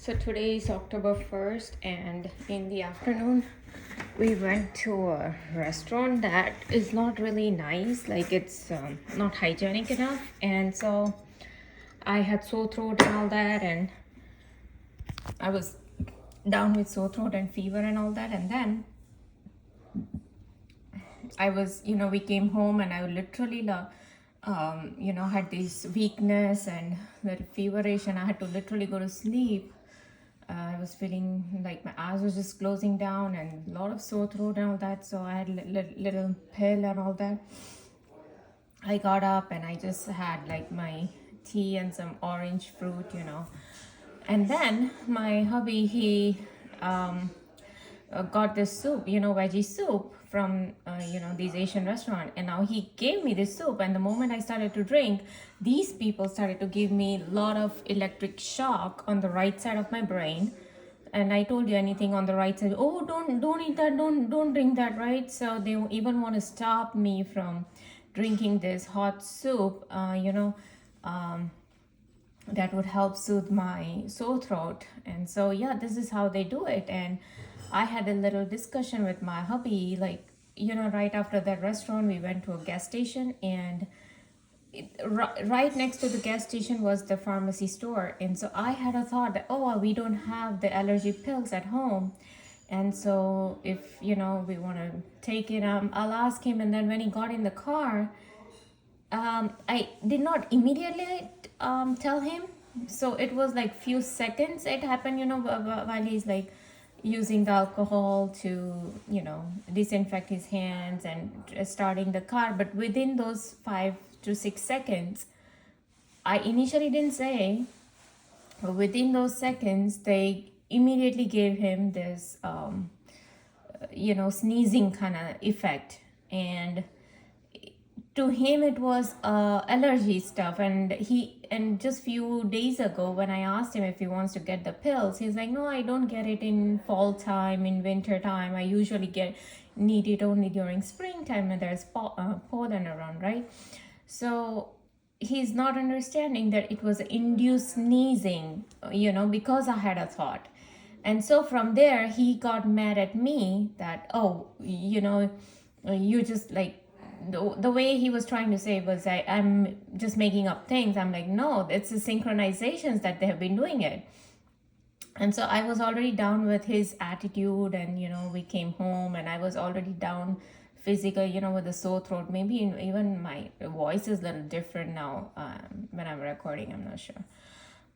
So today is October 1st, and in the afternoon, we went to a restaurant that is not really nice, like it's not hygienic enough. And so I had sore throat and all that, and I was down with sore throat and fever and all that. And then I was, we came home and I literally, had this weakness and that feverish, and I had to literally go to sleep. I was feeling like my eyes was just closing down and a lot of sore throat and all that. So I had little pill and all that. I got up and I just had like my tea and some orange fruit. And then my hubby, he got this soup, veggie soup from, these Asian restaurant. And now he gave me this soup. And the moment I started to drink, these people started to give me a lot of electric shock on the right side of my brain. And I told you anything on the right side, oh, don't eat that, don't drink that, right? So they even want to stop me from drinking this hot soup, that would help soothe my sore throat. And so yeah, this is how they do it. And I had a little discussion with my hubby, like, right after that restaurant we went to a gas station, and right next to the gas station was the pharmacy store. And so I had a thought that, oh, we don't have the allergy pills at home, and so if we want to take it, I'll ask him. And then when he got in the car, I did not immediately tell him. So it was like few seconds it happened, while he's like using the alcohol to, disinfect his hands and starting the car. But within those 5 to 6 seconds, I initially didn't say, but within those seconds, they immediately gave him this, sneezing kind of effect. And to him it was allergy stuff. And just few days ago when I asked him if he wants to get the pills, he's like, no, I don't get it in fall time, in winter time. I usually need it only during springtime when there's pollen around, right? So he's not understanding that it was induced sneezing, because I had a thought. And so from there he got mad at me that, oh, you just like, the way he was trying to say was, I'm just making up things. I'm like, no, it's the synchronizations that they have been doing it. And so I was already down with his attitude, and we came home and I was already down physically, with the sore throat. Maybe even my voice is a little different now when I'm recording, I'm not sure.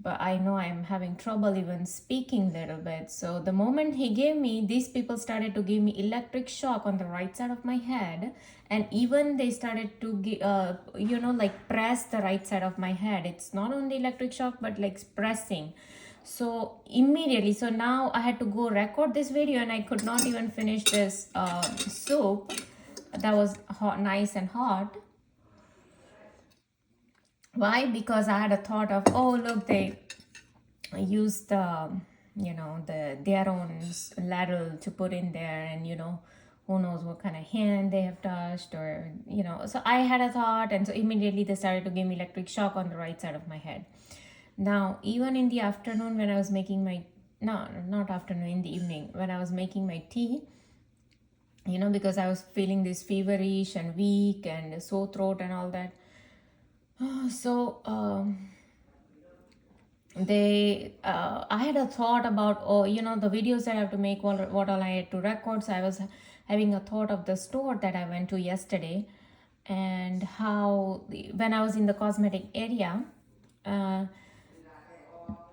But I know I'm having trouble even speaking a little bit. So the moment he gave me, these people started to give me electric shock on the right side of my head. And even they started to like press the right side of my head. It's not only electric shock, but like pressing. So immediately, so now I had to go record this video, and I could not even finish this soup that was hot, nice and hot. Why? Because I had a thought of, oh, look, they used their own ladle to put in there, and who knows what kind of hand they have touched, or so I had a thought. And so immediately they started to give me electric shock on the right side of my head. Now, even in the afternoon when I was making my, no, not afternoon, in the evening when I was making my tea, because I was feeling this feverish and weak and sore throat and all that. So I had a thought about, the videos that I have to make, what all I had to record. So I was having a thought of the store that I went to yesterday, and how when I was in the cosmetic area,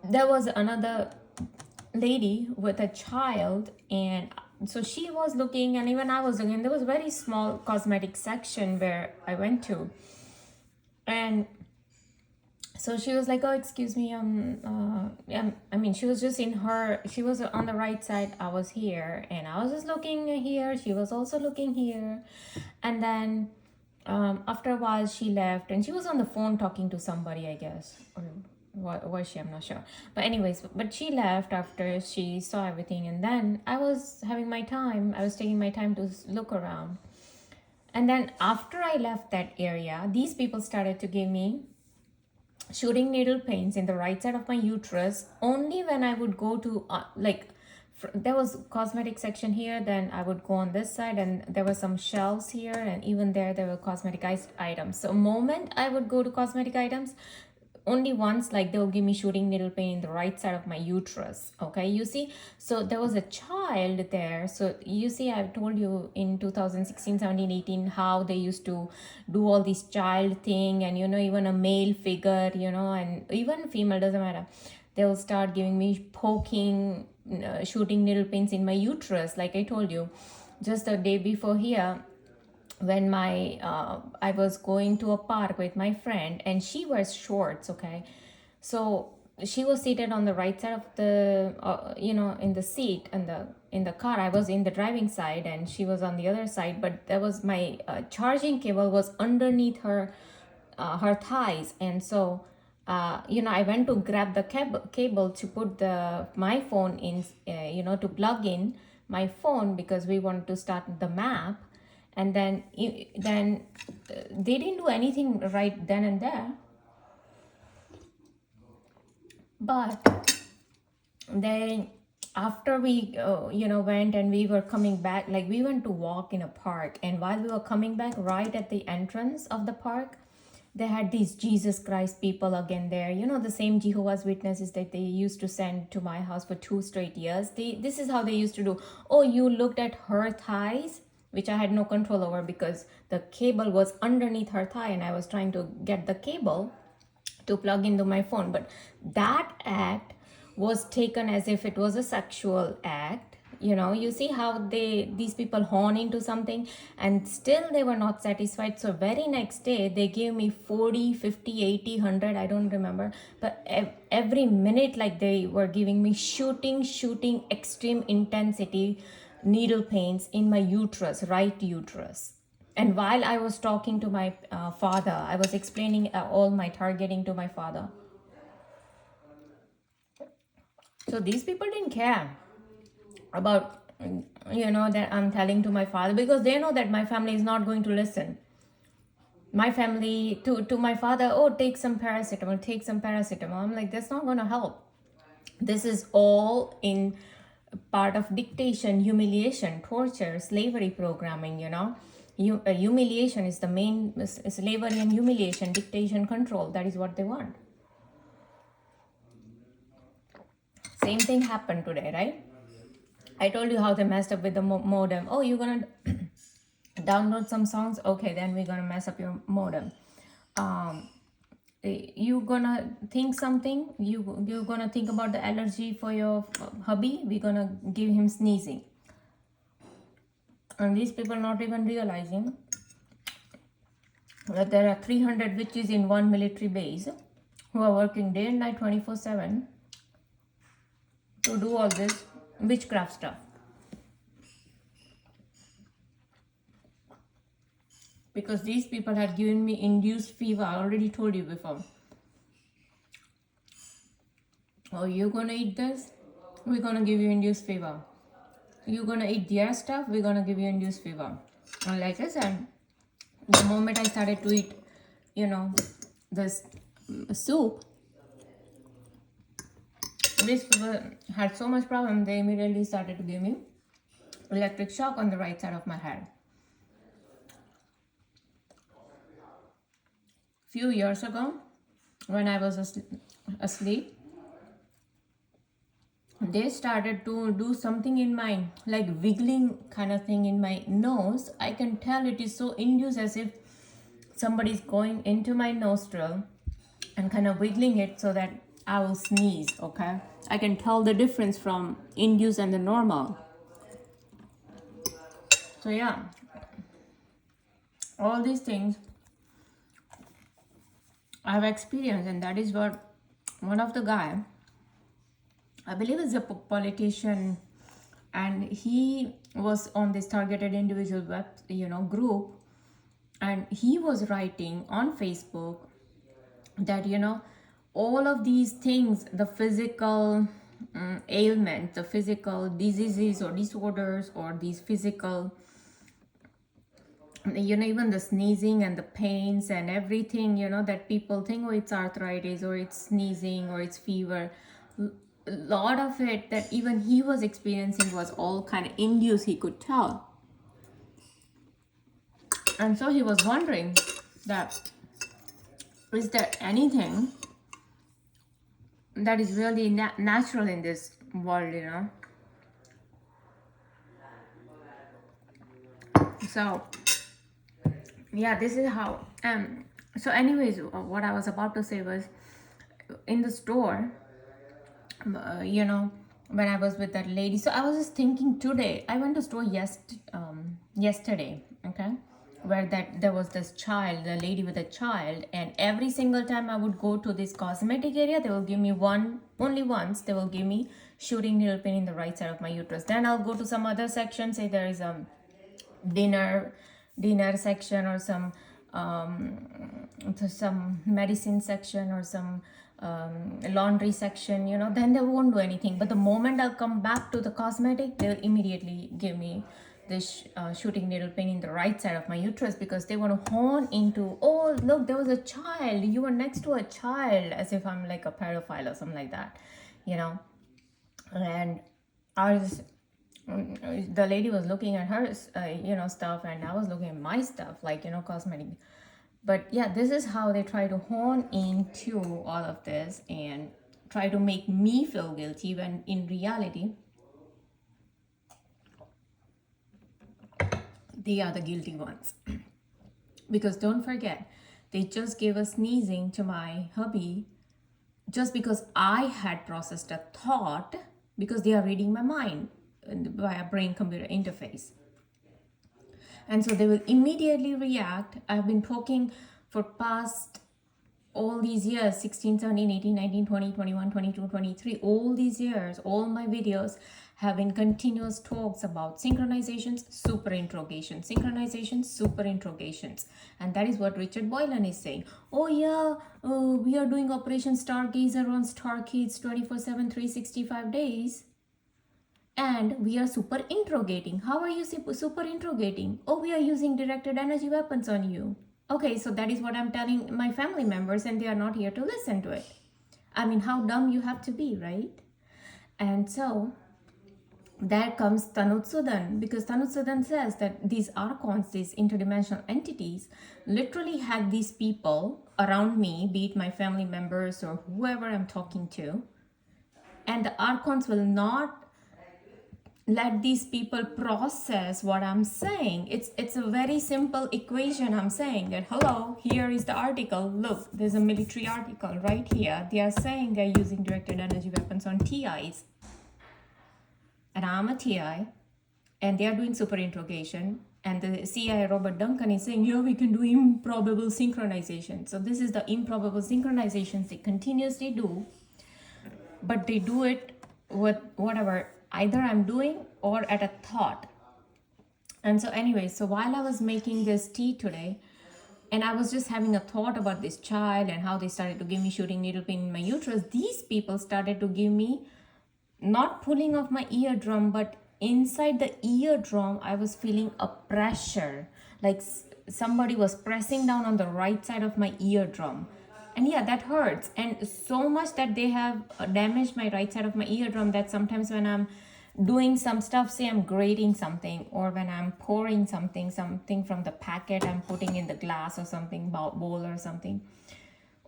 there was another lady with a child. And so she was looking, and even I was looking. There was a very small cosmetic section where I went to. And so she was like, oh, excuse me, she was just she was on the right side, I was here, and I was just looking here, she was also looking here. And then after a while she left, and she was on the phone talking to somebody, I guess, or what was she, I'm not sure. But anyways, but she left after she saw everything. And then I was having my time, I was taking my time to look around. And then after I left that area, these people started to give me shooting needle pains in the right side of my uterus only when I would go to there was cosmetic section here, then I would go on this side, and there were some shelves here, and even there were cosmetic items. So moment I would go to cosmetic items, only once, like they'll give me shooting needle pain in the right side of my uterus. Okay, you see, so there was a child there. So you see, I've told you in 2016, 17, 18 how they used to do all this child thing, and even a male figure, and even female, doesn't matter, they'll start giving me poking, shooting needle pains in my uterus, like I told you just the day before here, when I was going to a park with my friend, and she wears shorts. Okay, so she was seated on the right side of the in the seat in the car. I was in the driving side and she was on the other side, but there was my charging cable was underneath her thighs, and so I went to grab the cable to put my phone in, to plug in my phone, because we wanted to start the map. And then they didn't do anything right then and there, but then after we went and we were coming back, like we went to walk in a park, and while we were coming back, right at the entrance of the park, they had these Jesus Christ people again there, the same Jehovah's Witnesses that they used to send to my house for 2 straight years. This is how they used to do. Oh, you looked at her thighs, which I had no control over because the cable was underneath her thigh and I was trying to get the cable to plug into my phone. But that act was taken as if it was a sexual act. You see how these people hone into something, and still they were not satisfied. So very next day they gave me 40, 50, 80, 100, I don't remember, but every minute, like they were giving me shooting extreme intensity needle pains in my uterus, right uterus. And while I was talking to my father, I was explaining all my targeting to my father. So these people didn't care about, that I'm telling to my father, because they know that my family is not going to listen. My family, to my father, oh, take some paracetamol. I'm like, that's not going to help. This is all in part of dictation, humiliation, torture, slavery programming. Humiliation is the main, slavery and humiliation, dictation, control. That is what they want. Same thing happened today, right? I told you how they messed up with the modem. Oh, you're gonna download some songs? Okay, then we're gonna mess up your modem. You gonna think something, you're gonna think about the allergy for your hubby, we're gonna give him sneezing. And these people not even realizing that there are 300 witches in one military base who are working day and night 24/7 to do all this witchcraft stuff. Because these people had given me induced fever. I already told you before. Oh, you're gonna eat this? We're gonna give you induced fever. You're gonna eat their stuff? We're gonna give you induced fever. And like I said, the moment I started to eat, this soup, these people had so much problem, they immediately started to give me electric shock on the right side of my head. Few years ago, when I was asleep, they started to do something in my, like wiggling kind of thing in my nose. I can tell it is so induced, as if somebody's going into my nostril and kind of wiggling it so that I will sneeze. Okay, I can tell the difference from induced and the normal. So yeah, all these things I've experienced, and that is what one of the guy, I believe is a politician, and he was on this targeted individual group, and he was writing on Facebook that all of these things, the physical ailment, the physical diseases or disorders, or these physical even the sneezing and the pains and everything, that people think, oh, it's arthritis or it's sneezing or it's fever. A lot of it that even he was experiencing was all kind of induced, he could tell. And so he was wondering that, is there anything that is really natural in this world? So yeah, this is how. So anyways, what I was about to say was, in the store, when I was with that lady. So I was just thinking today. I went to store yesterday, okay, where there was this child, the lady with a child, and every single time I would go to this cosmetic area, they will give me only once. They will give me shooting needle pain in the right side of my uterus. Then I'll go to some other section. Say there is a dinner section or some medicine section or some laundry section, then they won't do anything. But the moment I'll come back to the cosmetic, they'll immediately give me this shooting needle pain in the right side of my uterus, because they want to hone into, oh, look, there was a child, you were next to a child, as if I'm like a pedophile or something like that. And I was, the lady was looking at her stuff, and I was looking at my stuff, like cosmetic. But yeah, this is how they try to hone into all of this and try to make me feel guilty, when in reality they are the guilty ones. Because don't forget, they just gave a sneezing to my hubby just because I had processed a thought, because they are reading my mind via brain-computer interface. And so they will immediately react. I've been talking for past all these years, 16, 17, 18, 19, 20, 21, 22, 23, all these years, all my videos have been continuous talks about synchronizations, super interrogations, synchronizations, super interrogations. And that is what Richard Boylan is saying. Oh yeah, we are doing Operation Stargazer on StarKids 24/7, 365 days. And we are super interrogating. How are you super interrogating? Oh, we are using directed energy weapons on you. Okay, so that is what I'm telling my family members, and they are not here to listen to it. I mean, how dumb you have to be, right? And so there comes Tanutsudan, because Tanutsudan says that these archons, these interdimensional entities, literally had these people around me, be it my family members or whoever I'm talking to, and the archons will not let these people process what I'm saying. It's a very simple equation. I'm saying that, hello, here is the article. Look, there's a military article right here. They are saying they're using directed energy weapons on TIs. And I'm a TI. And they are doing super interrogation. And the CIA Robert Duncan is saying, yeah, we can do improbable synchronization. So this is the improbable synchronizations they continuously do. But they do it with whatever either I'm doing or at a thought. And so anyway, so while I was making this tea today, and I was just having a thought about this child and how they started to give me shooting needle pain in my uterus, these people started to give me, not pulling off my eardrum, but inside the eardrum, I was feeling a pressure, like somebody was pressing down on the right side of my eardrum. And yeah, that hurts. And so much that they have damaged my right side of my eardrum that sometimes when I'm doing some stuff, say I'm grating something, or when I'm pouring something from the packet I'm putting in the glass or something, bowl or something,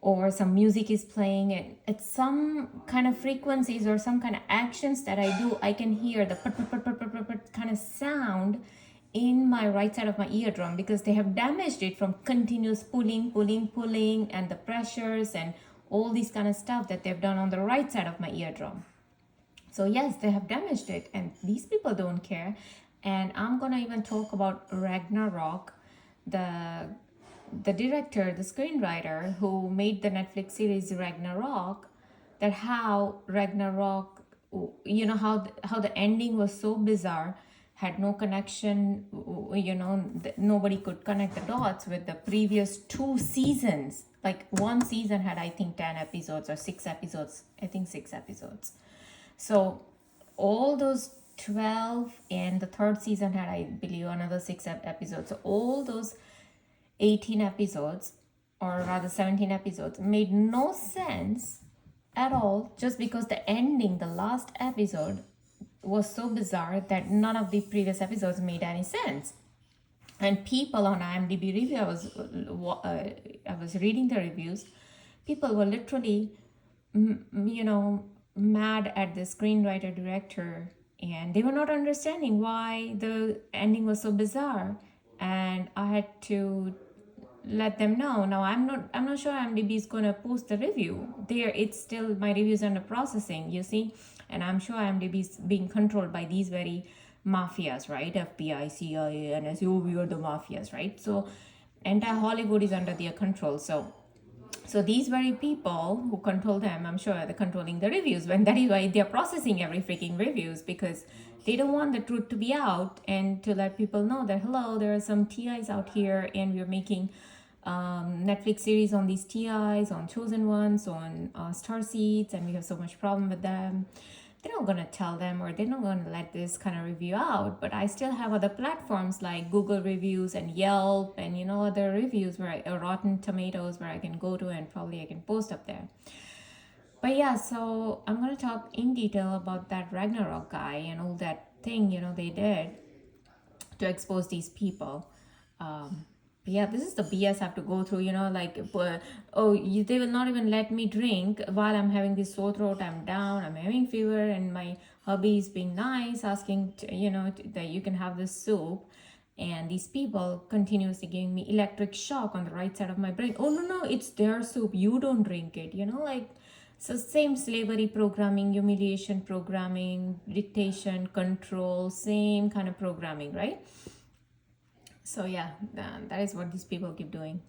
or some music is playing, and it's some kind of frequencies or some kind of actions that I do, I can hear the kind of sound in my right side of my eardrum, because they have damaged it from continuous pulling, and the pressures and all these kind of stuff that they've done on the right side of my eardrum. So yes, they have damaged it, and these people don't care. And I'm gonna even talk about Ragnarok, the director, the screenwriter who made the Netflix series Ragnarok, that how Ragnarok, how the ending was so bizarre, had no connection, nobody could connect the dots with the previous 2 seasons. Like one season had, I think, 10 episodes or 6 episodes. I think 6 episodes. So all those 12, and the third season had, I believe, another six episodes. So all those 18 episodes, or rather 17 episodes, made no sense at all, just because the ending, the last episode, was so bizarre that none of the previous episodes made any sense. And people on IMDb review, I was reading the reviews. People were literally, mad at the screenwriter director, and they were not understanding why the ending was so bizarre. And I had to let them know. Now I'm not sure IMDb is gonna post the review. There, it's still, my review's under processing, you see, and I'm sure IMDb is being controlled by these very mafias, right? FBI, CIA, NSA. Oh, we are the mafias, right? So entire Hollywood is under their control. So these very people who control them, I'm sure they're controlling the reviews. When that is why they're processing every freaking reviews, because they don't want the truth to be out, and to let people know that, hello, there are some TIs out here, and we're making Netflix series on these TIs, on Chosen Ones, on StarSeeds, and we have so much problem with them. They're not going to tell them, or they're not going to let this kind of review out. But I still have other platforms like Google reviews and Yelp, and other reviews where Rotten Tomatoes, where I can go to, and probably I can post up there. But yeah, so I'm going to talk in detail about that Ragnarok guy and all that thing they did to expose these people. But yeah, this is the BS I have to go through, they will not even let me drink while I'm having this sore throat, I'm down, I'm having fever, and my hubby is being nice, asking that you can have this soup. And these people continuously giving me electric shock on the right side of my brain. Oh, no, it's their soup, you don't drink it, so same slavery programming, humiliation programming, dictation, control, same kind of programming, right? So yeah, that is what these people keep doing.